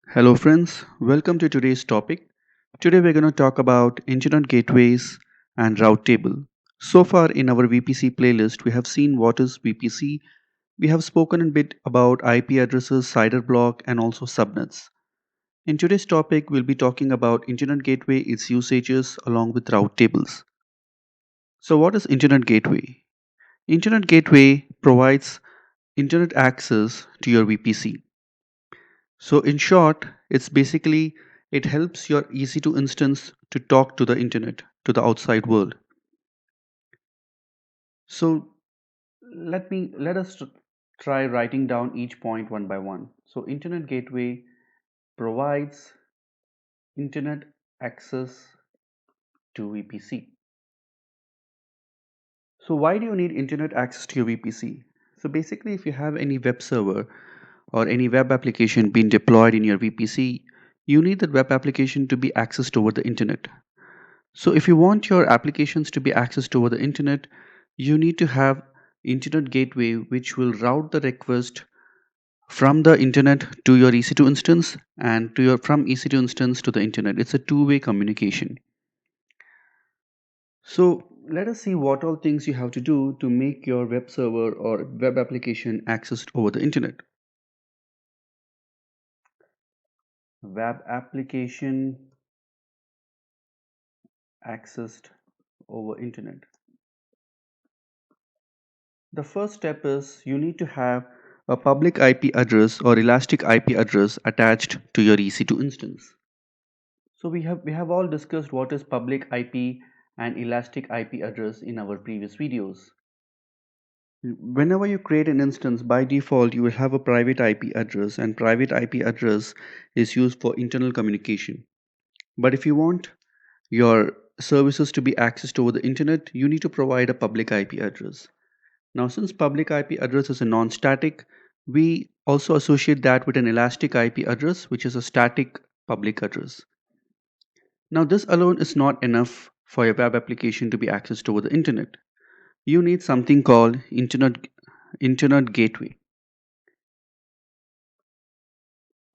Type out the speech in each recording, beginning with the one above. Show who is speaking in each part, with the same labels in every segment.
Speaker 1: Hello, friends. Welcome to today's topic. Today, we're going to talk about internet gateways and route table. So far, in our VPC playlist, we have seen what is VPC. We have spoken a bit about IP addresses, CIDR block, and also subnets. In today's topic, we'll be talking about internet gateway, its usages, along with route tables. So, what is internet gateway? Internet gateway provides internet access to your VPC. So in short, it's basically it helps your EC2 instance to talk to the internet, to the outside world. So let us try writing down each point one by one. So internet gateway provides internet access to VPC. So why do you need internet access to your VPC? So basically if you have any web server or any web application being deployed in your VPC, you need that web application to be accessed over the internet. So if you want your applications to be accessed over the internet, you need to have internet gateway which will route the request from the internet to your EC2 instance and to your from EC2 instance to the internet. It's a two-way communication. So let us see what all things you have to do to make your web server or web application accessed over the internet. Web application accessed over internet. The first step is you need to have a public IP address or elastic IP address attached to your EC2 instance. So we have all discussed what is public IP and elastic IP address in our previous videos. Whenever you create an instance, by default you will have a private IP address, and private IP address is used for internal communication. But if you want your services to be accessed over the internet, you need to provide a public IP address. Now, since public IP address is a non-static, we also associate that with an elastic IP address, which is a static public address. Now, this alone is not enough for your web application to be accessed over the internet. You need something called internet gateway.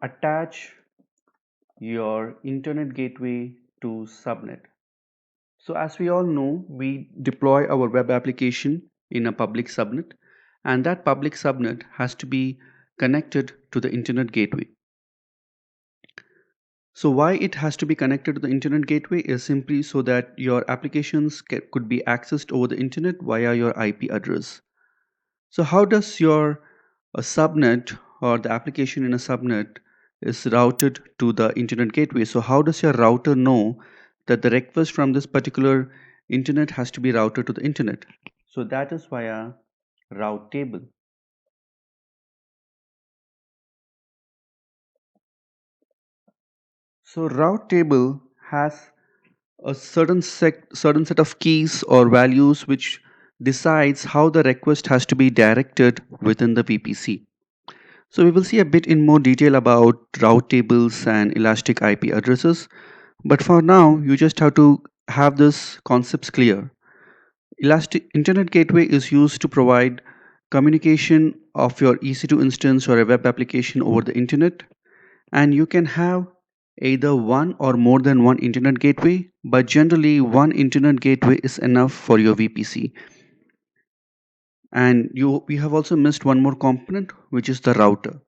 Speaker 1: Attach your internet gateway to subnet. So, as we all know, we deploy our web application in a public subnet, and that public subnet has to be connected to the internet gateway. So why it has to be connected to the internet gateway is simply so that your applications could be accessed over the internet via your IP address. So how does your subnet or the application in a subnet is routed to the internet gateway? So how does your router know that the request from this particular internet has to be routed to the internet? So that is via route table. So route table has a certain set of keys or values which decides how the request has to be directed within the VPC. So we will see a bit in more detail about route tables and elastic IP addresses, but for now you just have to have this concepts clear. Elastic Internet Gateway is used to provide communication of your EC2 instance or a web application over the internet, and you can have either one or more than one internet gateway, but generally one internet gateway is enough for your VPC. And we have also missed one more component, which is the router.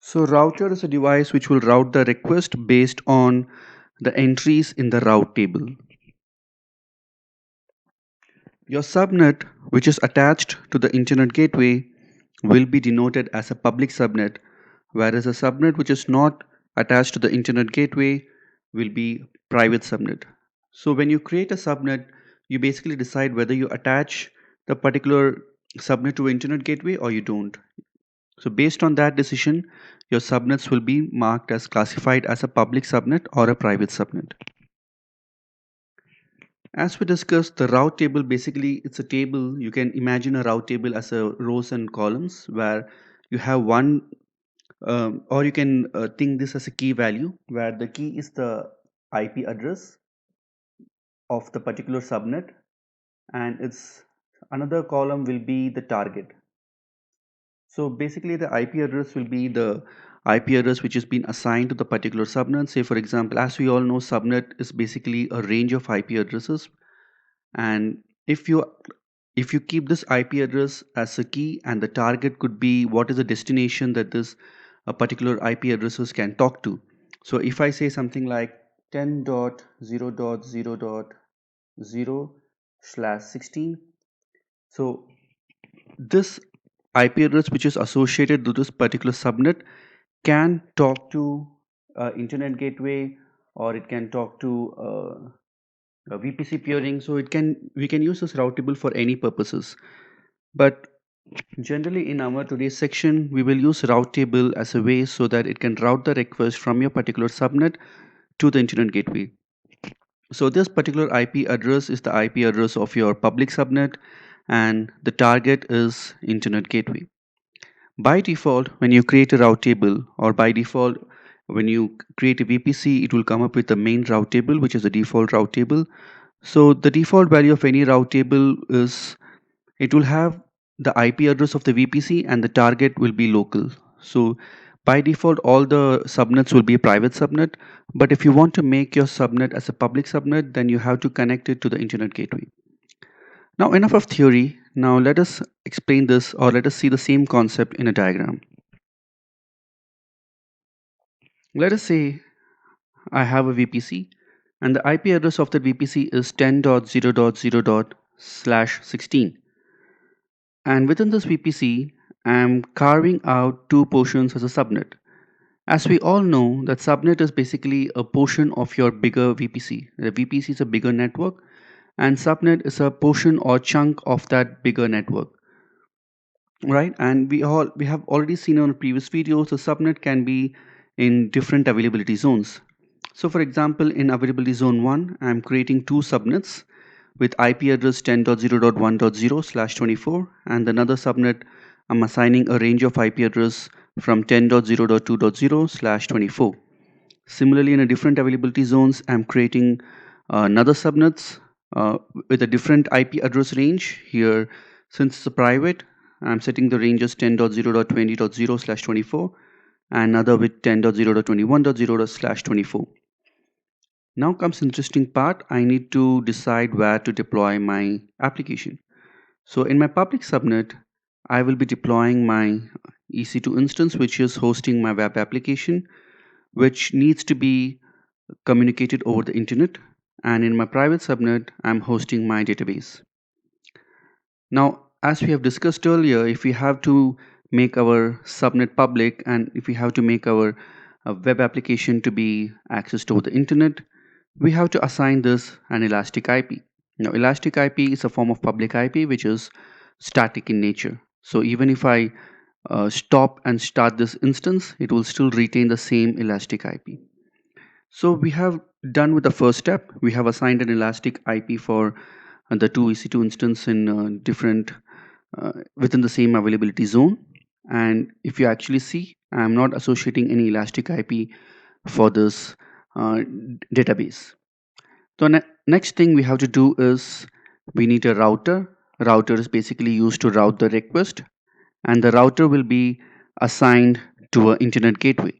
Speaker 1: So router is a device which will route the request based on the entries in the route table. Your subnet, which is attached to the internet gateway, will be denoted as a public subnet, whereas a subnet which is not attached to the internet gateway will be private subnet. So when you create a subnet, you basically decide whether you attach the particular subnet to internet gateway or you don't. So based on that decision, your subnets will be marked as classified as a public subnet or a private subnet. As we discussed, the route table basically it's a table. You can imagine a route table as a rows and columns where you have one, or you can think this as a key value where the key is the IP address of the particular subnet, and its another column will be the target. So basically the IP address will be the IP address which has been assigned to the particular subnet. Say for example, as we all know, subnet is basically a range of IP addresses, and if you if you keep this IP address as a key, and the target could be what is the destination that this particular IP addresses can talk to. So if I say something like 10.0.0.0/16, so this IP address which is associated to this particular subnet can talk to internet gateway, or it can talk to VPC peering. So it can we can use this route table for any purposes. But generally in our today's section, we will use route table as a way so that it can route the request from your particular subnet to the internet gateway. So this particular IP address is the IP address of your public subnet, and the target is internet gateway. By default, when you create a route table, or by default when you create a VPC, it will come up with the main route table, which is the default route table. So the default value of any route table is it will have the IP address of the VPC, and the target will be local. So by default, all the subnets will be a private subnet. But if you want to make your subnet as a public subnet, then you have to connect it to the internet gateway. Now, enough of theory. Now, let us explain this, or let us see the same concept in a diagram. Let us say I have a VPC, and the IP address of the VPC is 10.0.0./16. And within this VPC, I am carving out two portions as a subnet. As we all know, that subnet is basically a portion of your bigger VPC. The VPC is a bigger network, and subnet is a portion or chunk of that bigger network, right? And we have already seen on previous videos, the subnet can be in different availability zones. So for example, in availability zone 1, I am creating two subnets with IP address 10.0.1.0/24, and another subnet I'm assigning a range of IP address from 10.0.2.0/24. Similarly, in a different availability zones, I'm creating another subnets with a different IP address range. Here, since it's a private, I'm setting the range as 10.0.20.0/24, and another with 10.0.21.0/24. Now comes interesting part. I need to decide where to deploy my application. So in my public subnet, I will be deploying my EC2 instance, which is hosting my web application, which needs to be communicated over the internet. And in my private subnet, I'm hosting my database. Now, as we have discussed earlier, if we have to make our subnet public, and if we have to make our web application to be accessed over the internet, we have to assign this an elastic IP. Now, elastic IP is a form of public IP which is static in nature. So even if I stop and start this instance, it will still retain the same elastic IP. So we have done with the first step. We have assigned an elastic IP for the two EC2 instance in different within the same availability zone. And if you actually see, I am not associating any elastic IP for this database. So next thing we have to do is we need a router. Router is basically used to route the request, and the router will be assigned to an internet gateway.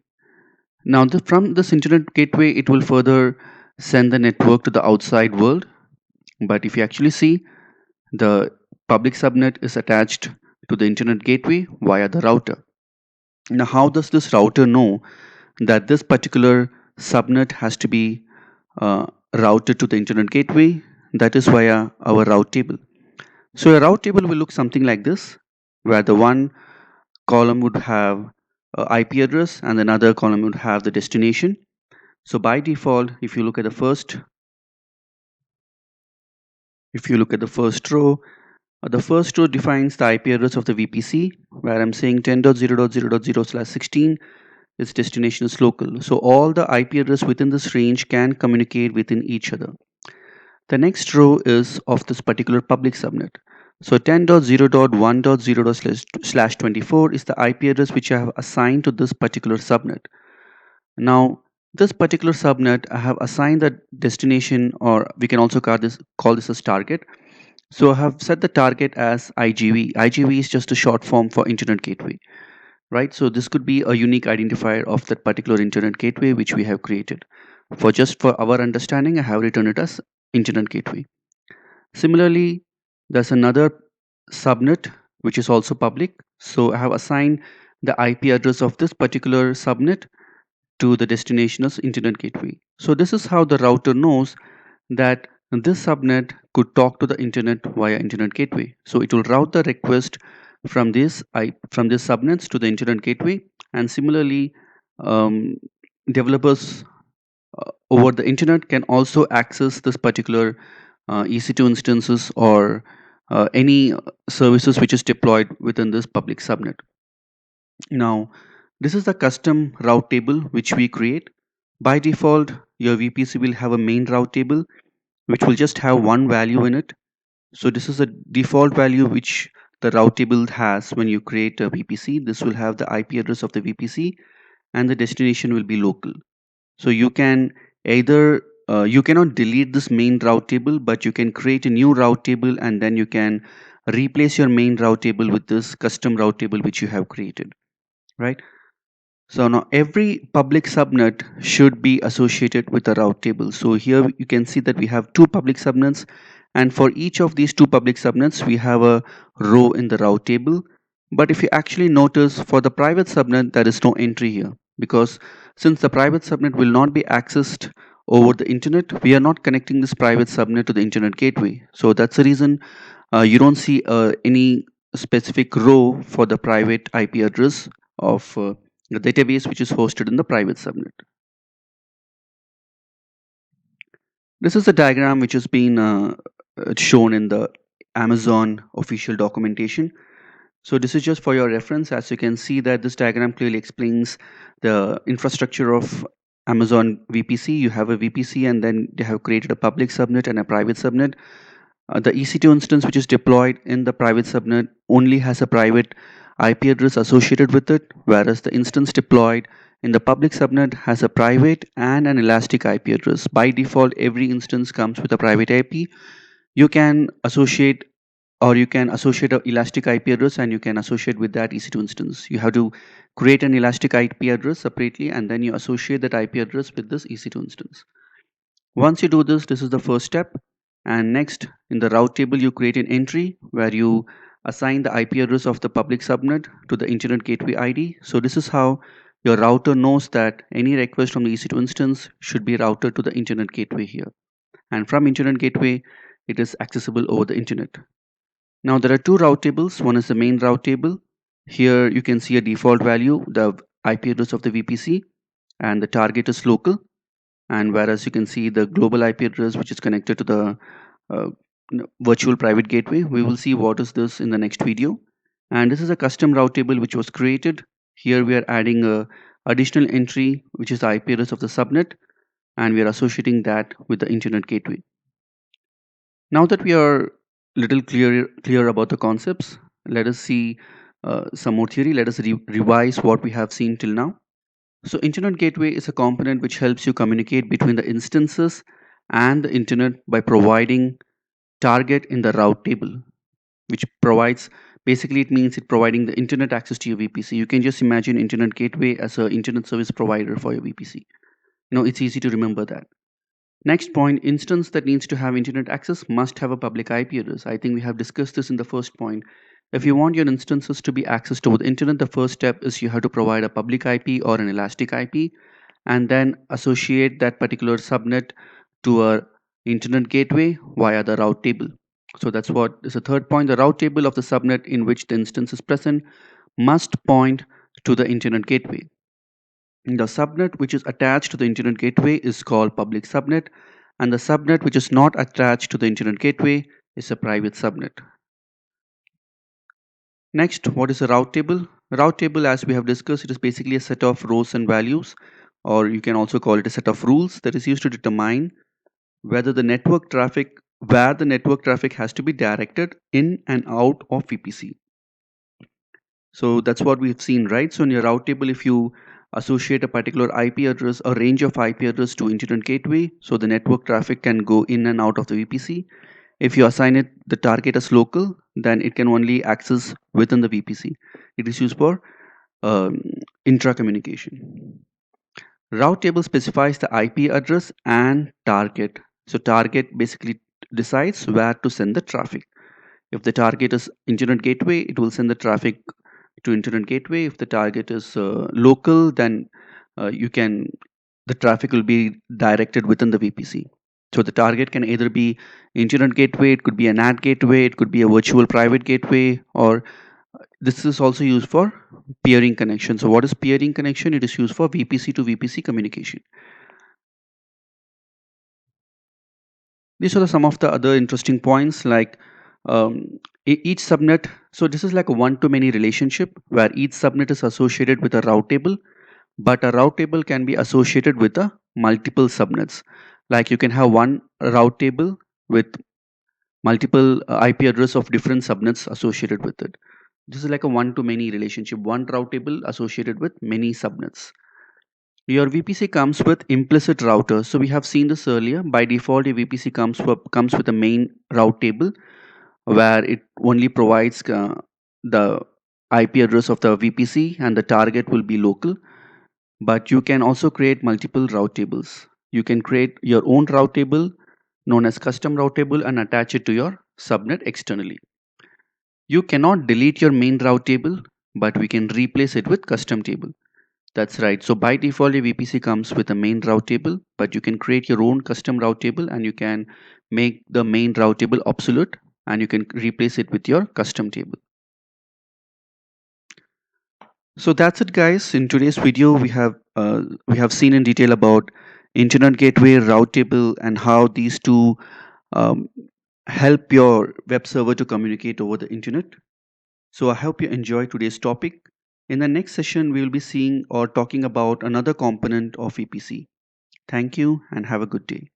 Speaker 1: Now from this internet gateway, it will further send the network to the outside world. But if you actually see, the public subnet is attached to the internet gateway via the router. Now, how does this router know that this particular subnet has to be routed to the internet gateway? That is via our route table. So a route table will look something like this, where the one column would have IP address and another column would have the destination. So by default, if you look at the first row, the first row defines the IP address of the VPC, where I'm saying 10.0.0.0/16, its destination is local. So all the IP address within this range can communicate within each other. The next row is of this particular public subnet. So 10.0.1.0/24 is the IP address which I have assigned to this particular subnet. Now, this particular subnet, I have assigned the destination, or we can also call this as target. So I have set the target as IGV. IGV is just a short form for Internet Gateway, right? So this could be a unique identifier of that particular Internet Gateway which we have created. For our understanding, I have written it as Internet Gateway. Similarly, there's another subnet which is also public. So I have assigned the IP address of this particular subnet to the destination as Internet Gateway. So this is how the router knows that this subnet could talk to the internet via Internet Gateway. So it will route the request from this subnets to the Internet Gateway, and similarly, um, developers over the internet can also access this particular EC2 instances or any services which is deployed within this public subnet. Now, this is the custom route table which we create. By default, your VPC will have a main route table which will just have one value in it. So this is a default value which the route table has when you create a VPC. This will have the IP address of the VPC and the destination will be local. So you can either you cannot delete this main route table, but you can create a new route table and then you can replace your main route table with this custom route table which you have created, right? So now every public subnet should be associated with a route table. So here you can see that we have two public subnets, and for each of these two public subnets we have a row in the route table. But if you actually notice, for the private subnet there is no entry here, because since the private subnet will not be accessed over the internet, we are not connecting this private subnet to the internet gateway. So that's the reason you don't see any specific row for the private IP address of the database which is hosted in the private subnet. This is a diagram which has been shown in the Amazon official documentation. So this is just for your reference. As you can see that this diagram clearly explains the infrastructure of Amazon VPC. You have a VPC and then they have created a public subnet and a private subnet. The EC2 instance which is deployed in the private subnet only has a private IP address associated with it, whereas the instance deployed in the public subnet has a private and an elastic IP address. By default, every instance comes with a private IP. You can associate an elastic IP address and you can associate with that EC2 instance. You have to create an elastic IP address separately and then you associate that IP address with this EC2 instance. Once you do this, this is the first step. And next, in the route table, you create an entry where you assign the IP address of the public subnet to the Internet Gateway ID. So this is how your router knows that any request from the EC2 instance should be routed to the Internet Gateway here. And from Internet Gateway, it is accessible over the Internet. Now there are two route tables. One is the main route table. Here you can see a default value, the IP address of the VPC, and the target is local. And whereas you can see the global IP address which is connected to the uh, virtual private gateway. We will see what is this in the next video. And this is a custom route table which was created. Here we are adding a additional entry which is the IP address of the subnet, and we are associating that with the internet gateway. Now that we are little clear about the concepts, let us see some more theory. Let us revise what we have seen till now. So internet gateway is a component which helps you communicate between the instances and the internet by providing target in the route table, which provides, basically it means it providing the internet access to your VPC. You can just imagine internet gateway as an internet service provider for your VPC. It's easy to remember that. Next point, instance that needs to have internet access must have a public IP address. I think we have discussed this in the first point. If you want your instances to be accessed over the internet, the first step is you have to provide a public IP or an elastic IP and then associate that particular subnet to a internet gateway via the route table. So that's what is the third point. The route table of the subnet in which the instance is present must point to the internet gateway. The subnet which is attached to the internet gateway is called public subnet, and the subnet which is not attached to the internet gateway is a private subnet. Next, what is a route table? A route table, as we have discussed, it is basically a set of rows and values, or you can also call it a set of rules that is used to determine whether the network traffic where the network traffic has to be directed in and out of VPC. So that's what we've seen, right? So in your route table, if you associate a particular IP address, a range of IP address to internet gateway, so the network traffic can go in and out of the VPC. If you assign it the target as local, then it can only access within the VPC. It is used for um, intra communication. Route table specifies the IP address and target. So target basically decides where to send the traffic. If the target is internet gateway, it will send the traffic to internet gateway. If the target is local, then you can the traffic will be directed within the VPC. So the target can either be internet gateway, it could be an NAT gateway, it could be a virtual private gateway, or this is also used for peering connection. So what is peering connection? It is used for VPC to VPC communication. These are some of the other interesting points, like each subnet. So this is like a one-to-many relationship where each subnet is associated with a route table, but a route table can be associated with a multiple subnets. Like you can have one route table with multiple IP address of different subnets associated with it. This is like a one-to-many relationship, one route table associated with many subnets. Your VPC comes with implicit router. So we have seen this earlier. By default, your VPC comes with a main route table where it only provides the IP address of the VPC and the target will be local. But you can also create multiple route tables. You can create your own route table known as custom route table and attach it to your subnet externally. You cannot delete your main route table, but we can replace it with custom table. That's right. So by default, your VPC comes with a main route table, but you can create your own custom route table and you can make the main route table obsolete and you can replace it with your custom table. So that's it, guys. In today's video, we have seen in detail about internet gateway, route table, and how these two um, help your web server to communicate over the internet. So I hope you enjoy today's topic. In the next session, we will be seeing or talking about another component of VPC. Thank you and have a good day.